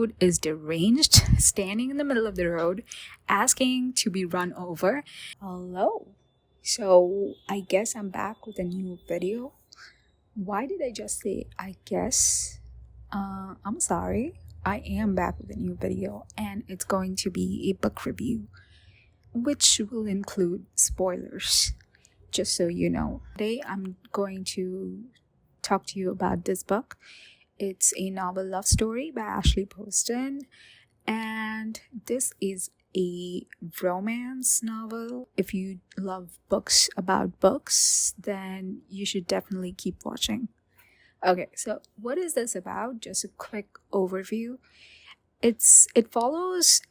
dude is deranged, standing in the middle of the road, asking to be run over. Hello. So, I guess I'm back with a new video. Why did I just say I guess? I'm sorry. I am back with a new video, and it's going to be a book review, which will include spoilers, just so you know. Today, I'm going to talk to you about this book. It's a novel love story by Ashley Poston, and this is a romance novel. If you love books about books, then you should definitely keep watching. Okay, so what is this about? Just a quick overview. It follows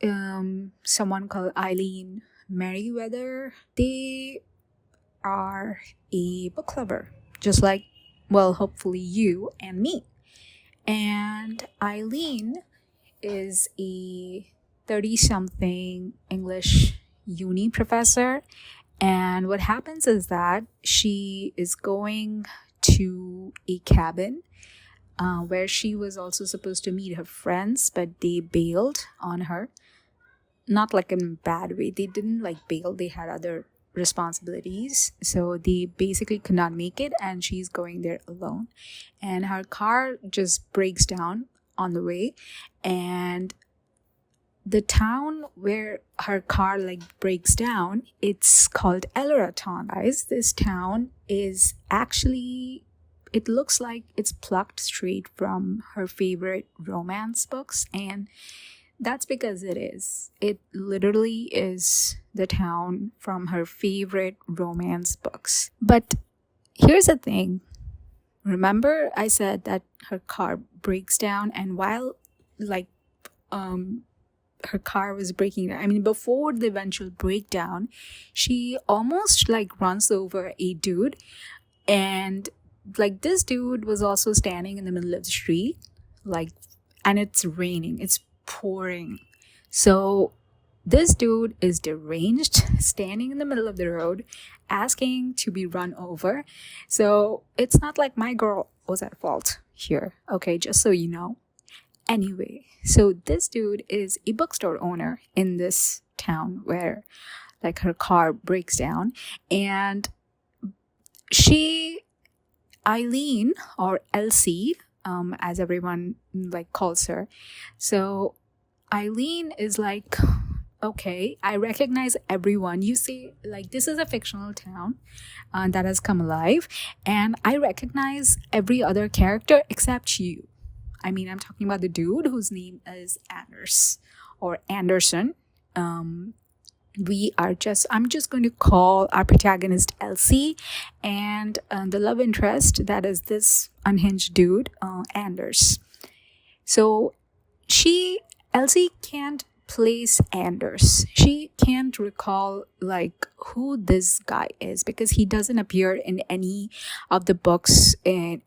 someone called Eileen Merriweather. They are a book lover, just like, well, hopefully you and me. And Eileen is a 30-something English uni professor. And what happens is that she is going to a cabin where she was also supposed to meet her friends, but they bailed on her. Not like in a bad way. They didn't like bail. They had other responsibilities, so they basically could not make it, and she's going there alone, and her car just breaks down on the way. And the town where her car breaks down, it's called Elraton, guys. This town is actually, it looks like it's plucked straight from her favorite romance books, and that's because it is. It literally is the town from her favorite romance books. But here's the thing. Remember I said that her car breaks down, and while her car was breaking down, I mean, before the eventual breakdown, she almost runs over a dude. And this dude was also standing in the middle of the street, and it's raining. It's pouring. So this dude is deranged, standing in the middle of the road, asking to be run over. So it's not like my girl was at fault here, okay, just so you know. Anyway, so this dude is a bookstore owner in this town where her car breaks down. And Eileen, or Elsie, as everyone calls her. So Eileen is okay, I recognize everyone. You see, this is a fictional town that has come alive, and I recognize every other character except you. I mean, I'm talking about the dude whose name is Anders, or Anderson. I'm just going to call our protagonist Elsie, and the love interest, that is this unhinged dude, Anders. So Elsie can't place Anders. She can't recall who this guy is, because he doesn't appear in any of the books in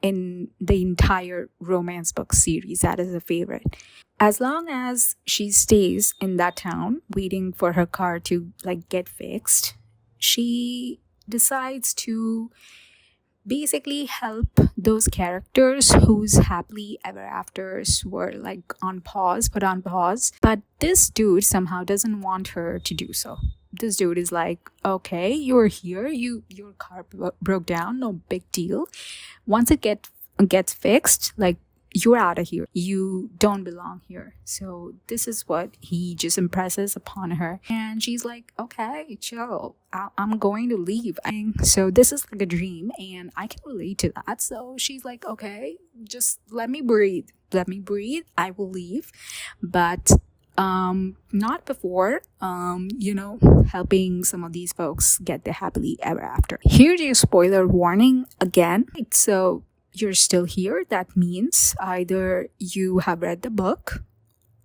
the entire romance book series. That is a favorite. As long as she stays in that town waiting for her car to get fixed, she decides to basically help those characters whose happily ever afters were put on pause. But this dude somehow doesn't want her to do so. This dude is okay, you're here, your car broke down, no big deal. Once it gets fixed, you're out of here. You don't belong here. So this is what he just impresses upon her. And she's okay, chill. I'm going to leave. So this is a dream, and I can relate to that. So she's okay, just let me breathe. Let me breathe. I will leave. But not before, helping some of these folks get their happily ever after. Here's your spoiler warning again. So you're still here, that means either you have read the book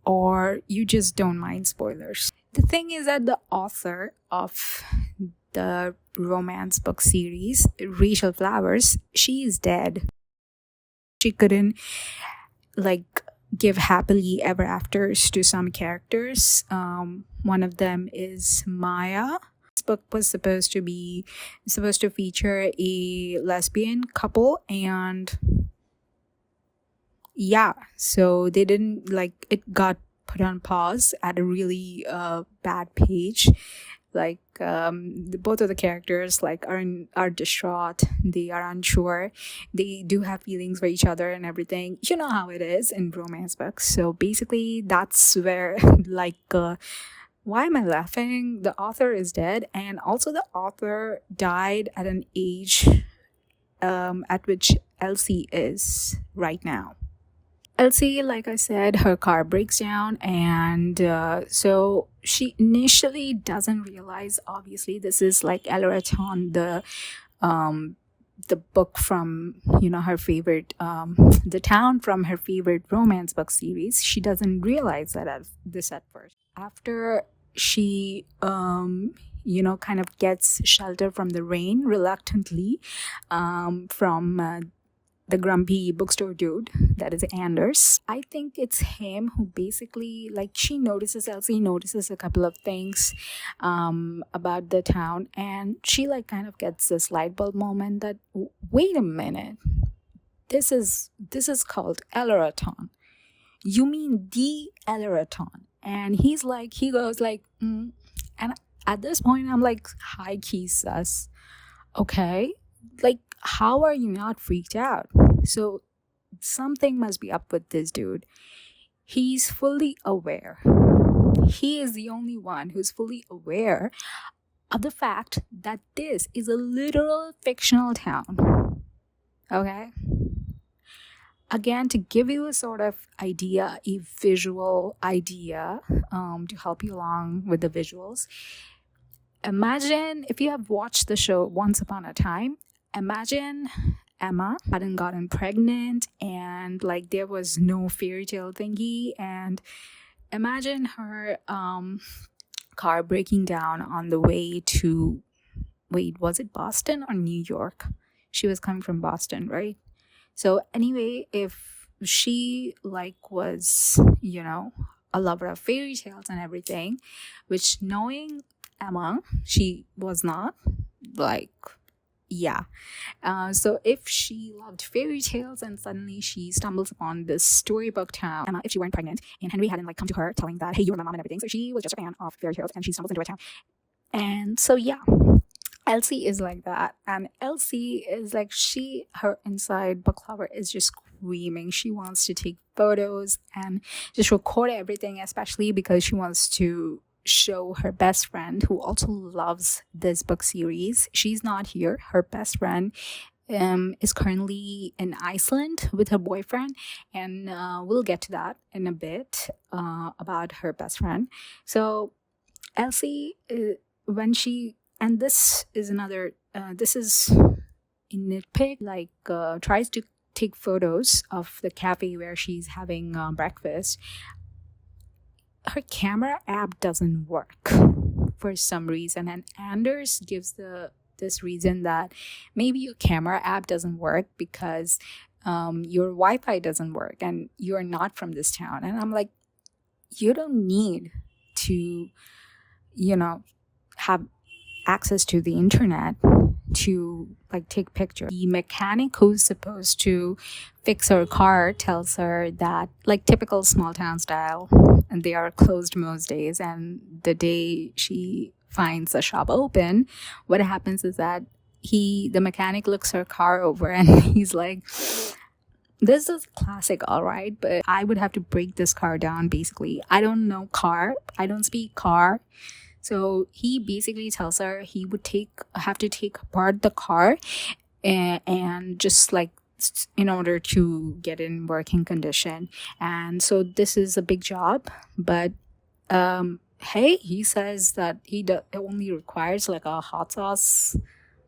or you just don't mind spoilers. The thing is that the author of the romance book series, Rachel Flowers, she is dead. She couldn't give happily ever afters to some characters. One of them is Maya. This book was supposed to feature a lesbian couple, and Yeah, so they didn't like it got put on pause at a really bad page. Like both of the characters like are distraught, they are unsure, they do have feelings for each other and everything. You know how it is in romance books. So basically that's where like why am I laughing? The author is dead, and also the author died at an age at which Elsie is right now. Elsie, like I said, her car breaks down, and so she initially doesn't realize. Obviously, this is like Elraton, um, the book from her favorite, the town from her favorite romance book series. She doesn't realize that this at first. After she kind of gets shelter from the rain reluctantly from the grumpy bookstore dude, that is Anders. I think it's him who basically, like, Elsie notices a couple of things about the town, and she like kind of gets this light bulb moment that, wait a minute, this is called Eleraton. You mean the Eleraton? And he goes like, and at this point I'm like, high key sus. Okay, like, how are you not freaked out? So something must be up with this dude. He's fully aware. He is the only one who's fully aware of the fact that this is a literal fictional town. Okay? Again, to give you a sort of idea, a visual idea, to help you along with the visuals, imagine if you have watched the show Once Upon a Time, imagine Emma hadn't gotten pregnant and like there was no fairy tale thingy, and imagine her car breaking down on the way to, wait, was it Boston or New York? She was coming from Boston, right? So anyway, if she like was a lover of fairy tales and everything, which knowing Emma, she was not, like, yeah. So if she loved fairy tales and suddenly she stumbles upon this storybook town, Emma, if she weren't pregnant and Henry hadn't like come to her telling that, hey, you're my mom and everything, so she was just a fan of fairy tales and she stumbles into a town. And so yeah, Elsie is like that, and Elsie is like, her inside book lover is just screaming. She wants to take photos and just record everything, especially because she wants to show her best friend who also loves this book series. She's not here. Her best friend is currently in Iceland with her boyfriend, and we'll get to that in a bit about her best friend. So Elsie, when she, and this is another, this is a nitpick, like tries to take photos of the cafe where she's having breakfast. Her camera app doesn't work for some reason, and Anders gives this reason that maybe your camera app doesn't work because your Wi-Fi doesn't work and you're not from this town. And I'm like, you don't need to have access to the internet to like take pictures. The mechanic who's supposed to fix her car tells her that, like typical small town style, and they are closed most days, and the day she finds the shop open, what happens is that the mechanic looks her car over and he's like, this is classic, all right, but I would have to break this car down. Basically, I don't know car, I don't speak car. So he basically tells her he would have to take apart the car and just like in order to get in working condition. And so this is a big job, but hey, he says that it only requires like a hot sauce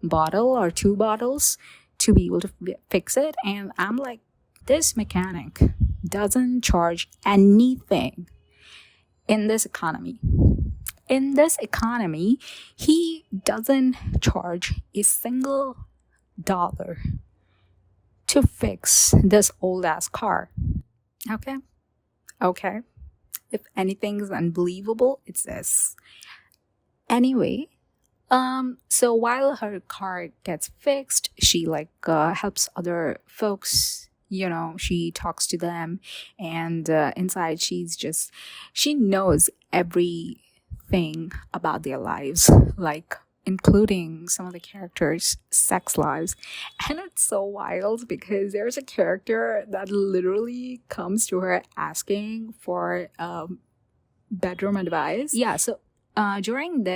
bottle or 2 bottles to be able to fix it. And I'm like, this mechanic doesn't charge anything in this economy. In this economy, he doesn't charge a single dollar to fix this old ass car. Okay. If anything's unbelievable, it's this. Anyway, so while her car gets fixed, she like helps other folks, she talks to them, and inside she knows everything about their lives, like including some of the characters' sex lives. And it's so wild because there's a character that literally comes to her asking for bedroom advice. Yeah, so during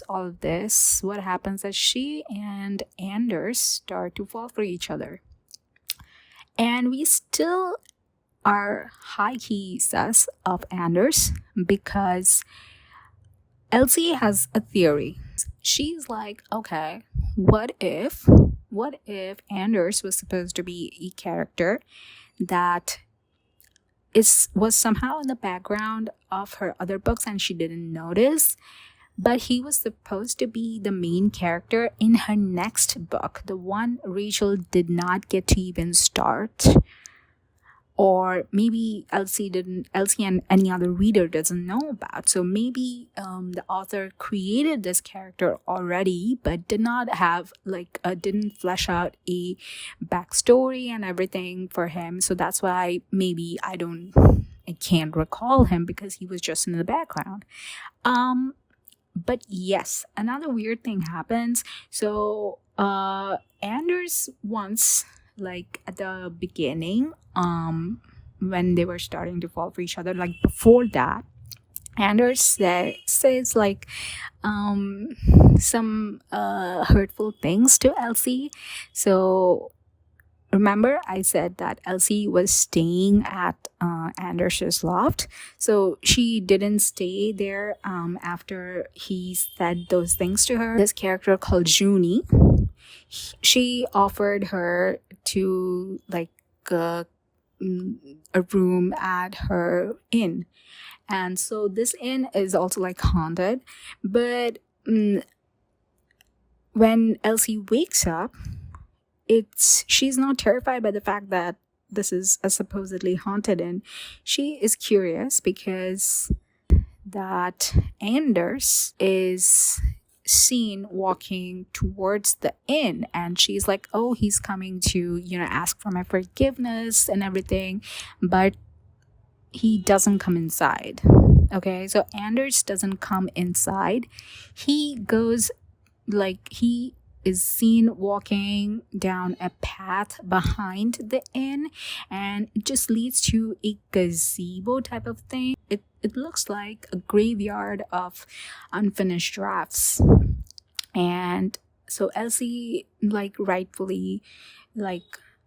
all of this, what happens is she and Anders start to fall for each other. And we still are high-key sus of Anders because Elsie has a theory. She's like, okay, what if Anders was supposed to be a character that was somehow in the background of her other books and she didn't notice, but he was supposed to be the main character in her next book, the one Rachel did not get to even start. Or maybe Elsie and any other reader doesn't know about. So maybe the author created this character already, but did not have didn't flesh out a backstory and everything for him. So that's why maybe I can't recall him because he was just in the background. But yes, another weird thing happens. So Anders once, at the beginning, when they were starting to fall for each other, before that, Anders says some hurtful things to Elsie. So remember I said that Elsie was staying at Anders's loft. So she didn't stay there after he said those things to her. This character called Junie, she offered her to a room at her inn. And so this inn is also haunted. But when Elsie wakes up, she's not terrified by the fact that this is a supposedly haunted inn. She is curious because that Anders is seen walking towards the inn, and she's like, oh, he's coming to ask for my forgiveness and everything, but he doesn't come inside. Okay, so Anders doesn't come inside. He goes he is seen walking down a path behind the inn, and it just leads to a gazebo type of thing. It looks like a graveyard of unfinished drafts. And so Elsie rightfully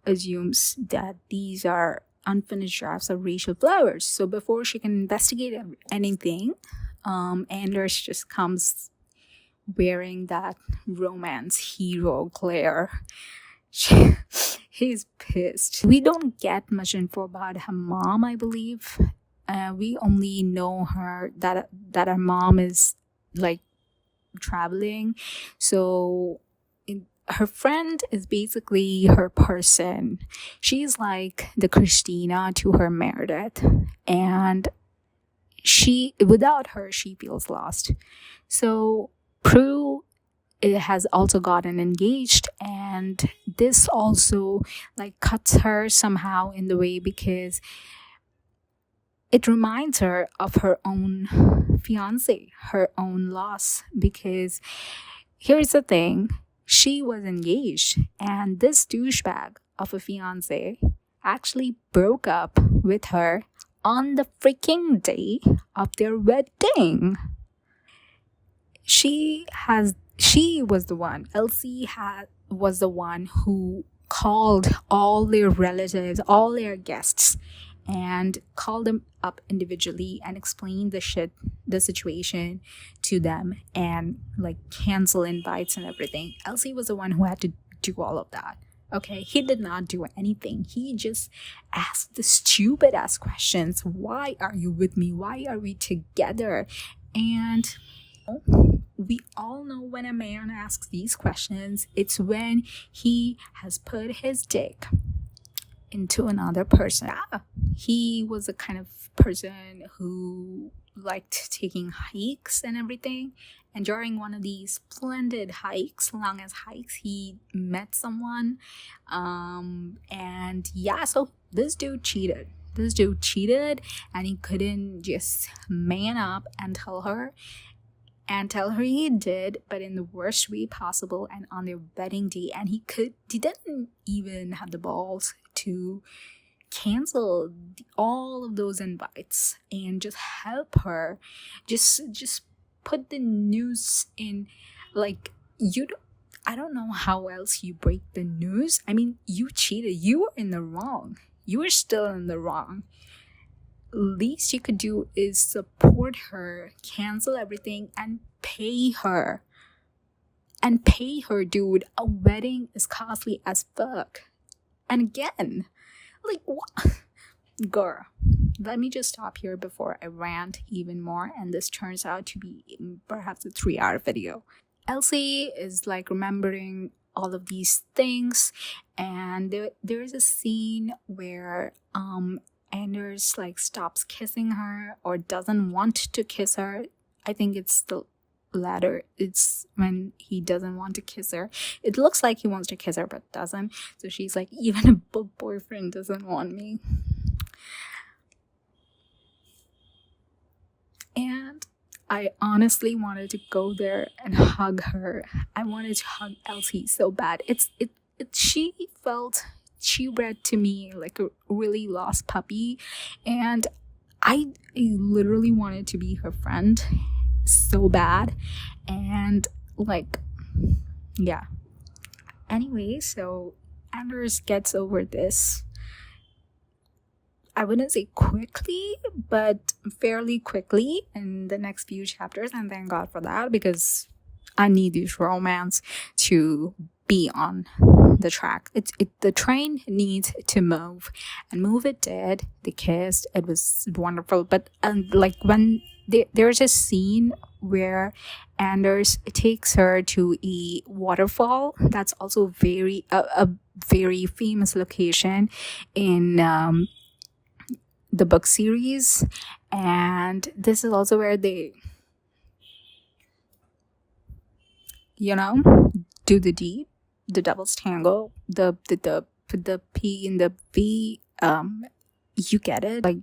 assumes that these are unfinished drafts of Rachel Flowers. So before she can investigate anything, Anders just comes wearing that romance hero glare. He's pissed. We don't get much info about her mom, I believe. We only know her that her mom is traveling. So her friend is basically her person. She's like the Christina to her Meredith, and without her she feels lost. So Prue has also gotten engaged, and this also cuts her somehow in the way because it reminds her of her own fiance, her own loss. Because here's the thing, she was engaged, and this douchebag of a fiance actually broke up with her on the freaking day of their wedding. Elsie was the one who called all their relatives, all their guests, and called them up individually and explained the situation to them, and cancel invites and everything. Elsie was the one who had to do all of that. Okay, he did not do anything. He just asked the stupid ass questions. Why are you with me? Why are we together? And we all know when a man asks these questions, it's when he has put his dick into another person. Yeah, he was a kind of person who liked taking hikes and everything. And during one of these splendid hikes, longest hikes, he met someone. And yeah, so this dude cheated. And he couldn't just man up and tell her he did, but in the worst way possible and on their wedding day. And he didn't even have the balls to cancel all of those invites and just help her, just put the news in. Like, I don't know how else you break the news. I mean, you cheated, you were in the wrong, you were still in the wrong. Least you could do is support her, cancel everything, and pay her. Dude. A wedding is costly as fuck. And again, like, what? Girl, let me just stop here before I rant even more and this turns out to be perhaps a 3-hour video. Elsie is like remembering all of these things, and there is a scene where Anders like stops kissing her or doesn't want to kiss her. I think it's the latter. It's when he doesn't want to kiss her. It looks like he wants to kiss her but doesn't. So she's like, even a book boyfriend doesn't want me. And I honestly wanted to go there and hug her. I wanted to hug Elsie so bad. She read to me like a really lost puppy, and I literally wanted to be her friend so bad. And like, yeah. Anyway, so Anders gets over this, I wouldn't say quickly, but fairly quickly in the next few chapters, and thank God for that, because I need this romance to be on the track. The train needs to move, and move it did. They kissed. It was wonderful. But like when there's a scene where Anders takes her to a waterfall. That's also a very famous location in the book series, and this is also where they, do the deed, the devil's tango, the P and the V, you get it, like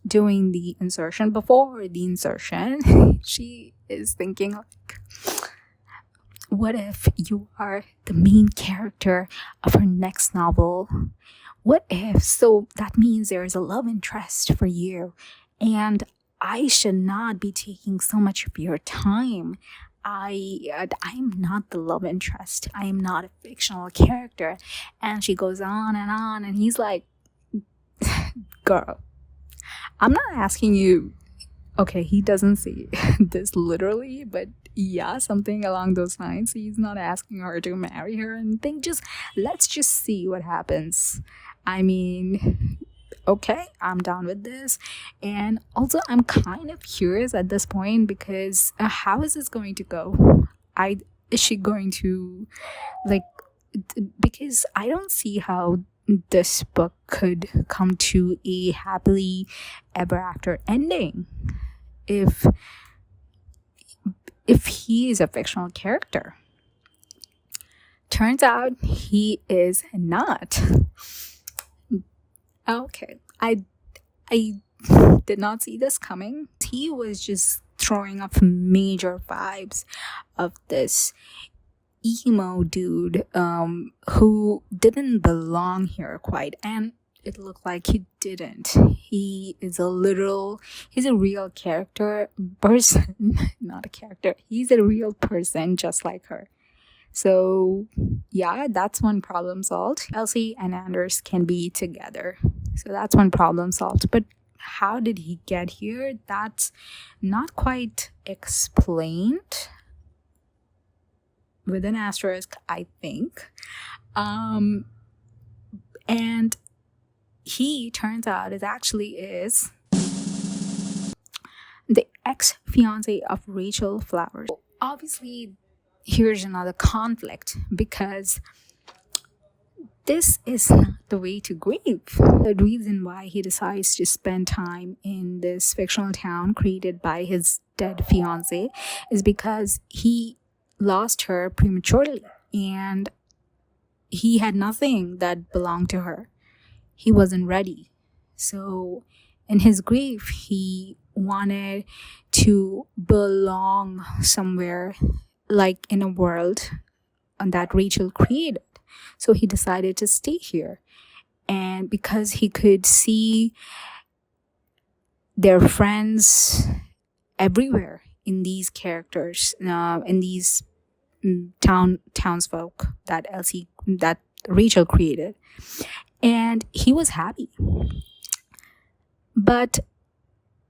doing the insertion. Before the insertion, she is thinking like, what if you are the main character of her next novel? What if? So that means there is a love interest for you, and I should not be taking so much of your time. I am not the love interest. I am not a fictional character. And she goes on, and he's like, girl, I'm not asking you. Okay, he doesn't say this literally, but yeah, something along those lines. He's not asking her to marry her and think. Let's just see what happens. I mean, okay, I'm down with this. And also, I'm kind of curious at this point, because how is this going to go? Is she going to, like, because I don't see how this book could come to a happily ever after ending if he is a fictional character. Turns out he is not. Okay, I did not see this coming. He was just throwing off major vibes of this emo dude who didn't belong here quite, and it looked like he didn't. He's a real person, not a character. He's a real person just like her. So yeah, that's one problem solved. Elsie and Anders can be together. So that's one problem solved. But how did he get here? That's not quite explained. With an asterisk, I think. And he, turns out, is the ex-fiance of Rachel Flowers. Obviously, here's another conflict, because this is not the way to grieve. The reason why he decides to spend time in this fictional town created by his dead fiance is because he lost her prematurely and he had nothing that belonged to her. He wasn't ready. So, in his grief, he wanted to belong somewhere, like in a world that Rachel created. So, he decided to stay here. And because he could see their friends everywhere in these characters, in these townsfolk that Rachel created, and he was happy. But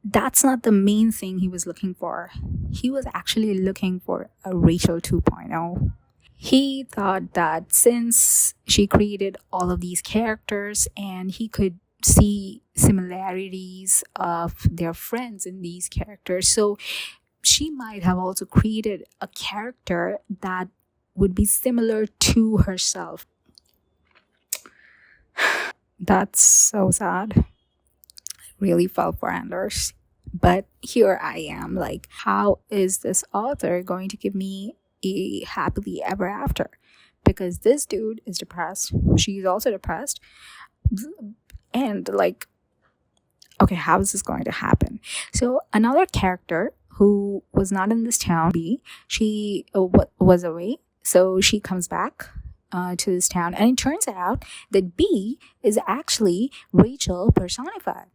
that's not the main thing he was looking for. He was actually looking for a Rachel 2.0. He thought that since she created all of these characters and he could see similarities of their friends in these characters, so she might have also created a character that would be similar to herself. That's so sad. I really felt for Anders. But here I am, like, how is this author going to give me a happily ever after? Because this dude is depressed. She's also depressed. And, like, okay, how is this going to happen? So, another character who was not in this town, B, she was away. So, she comes back to this town, and it turns out that B is actually Rachel personified.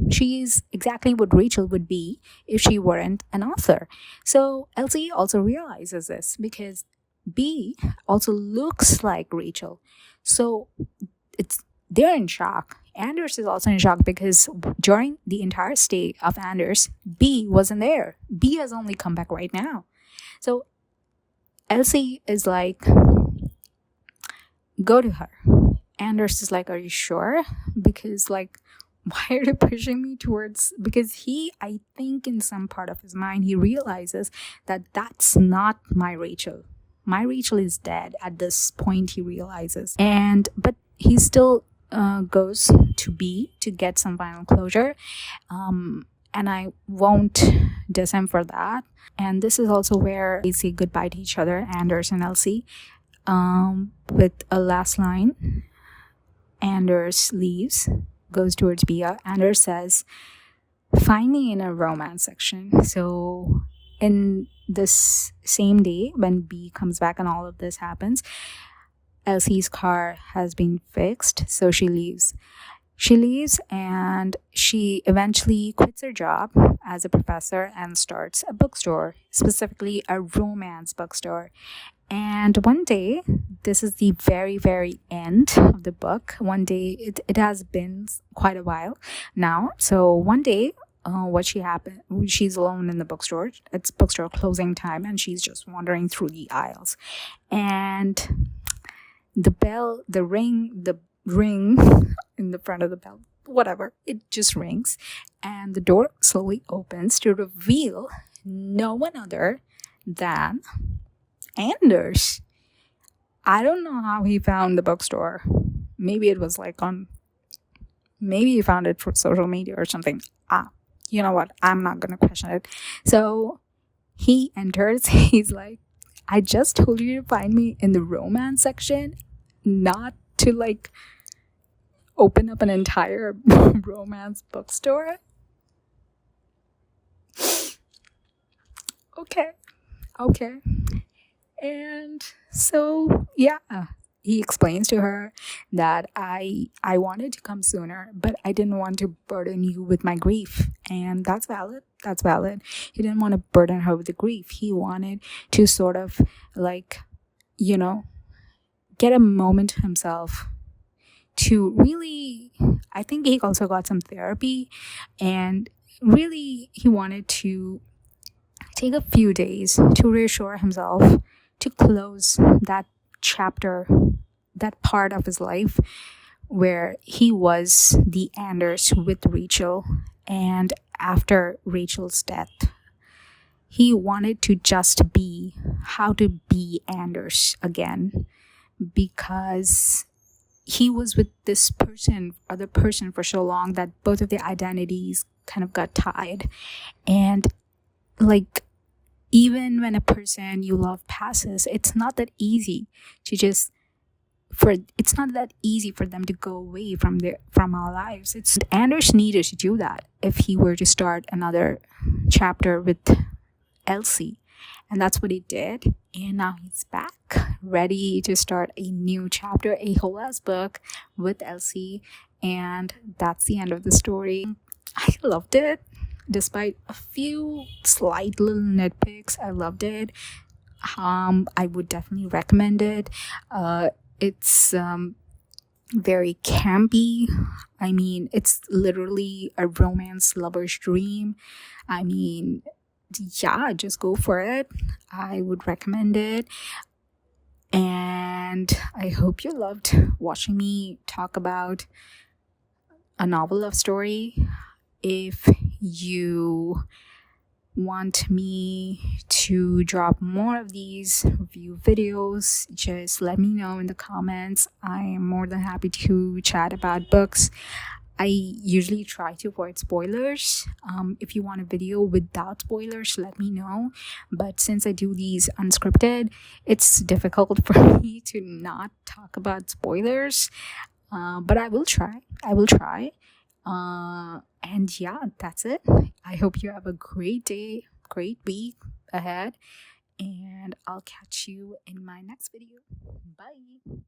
She's exactly what Rachel would be if she weren't an author. So Elsie also realizes this because B also looks like Rachel. So they're in shock. Anders is also in shock because during the entire stay of Anders, B wasn't there. B has only come back right now. So Elsie is like, go to her. Anders is like, are you sure? Because, like, why are you pushing me towards, because I think in some part of his mind he realizes that that's not my Rachel. My Rachel is dead at this point, he realizes. But he still goes to B to get some final closure, and I won't diss him for that. And this is also where they say goodbye to each other, Anders and Elsie, with a last line. Anders leaves, goes towards Bia. Anders says, find me in a romance section. So in this same day when B comes back and all of this happens, Elsie's car has been fixed, so she leaves. She leaves and she eventually quits her job as a professor and starts a bookstore, specifically a romance bookstore. And one day, this is the very, very end of the book. One day, it has been quite a while now. So one day, she's alone in the bookstore. It's bookstore closing time and she's just wandering through the aisles. And the ring in the front of the bell, whatever, it just rings. And the door slowly opens to reveal no one other than Anders. I don't know how he found the bookstore. Maybe it was maybe he found it through social media or something. You know what? I'm not going to question it. So he enters. He's like, I just told you to find me in the romance section, not to, like, open up an entire romance bookstore. Okay. And so, yeah, he explains to her that I wanted to come sooner, but I didn't want to burden you with my grief. And that's valid. He didn't want to burden her with the grief. He wanted to sort of, like, get a moment to himself to really, I think he also got some therapy, and really he wanted to take a few days to reassure himself, to close that chapter, that part of his life where he was the Anders with Rachel, and after Rachel's death, he wanted to just be how to be Anders again, because he was with this other person for so long that both of their identities kind of got tied. And like, even when a person you love passes, it's not that easy to just it's not that easy for them to go away from our lives. It's Anders needed to do that if he were to start another chapter with Elsie, and that's what he did. And now he's back, ready to start a new chapter, a whole ass book with Elsie. And that's the end of the story. I loved it, despite a few slight little nitpicks. I loved it. I would definitely recommend it. It's very campy. I mean, it's literally a romance lover's dream. I mean, yeah, just go for it. I would recommend it. And I hope you loved watching me talk about a novel love story. If you want me to drop more of these review videos, just let me know in the comments. I am more than happy to chat about books. I usually try to avoid spoilers. If you want a video without spoilers, let me know. But since I do these unscripted, it's difficult for me to not talk about spoilers. But I will try. And yeah, that's it. I hope you have a great day, great week ahead, and I'll catch you in my next video. Bye.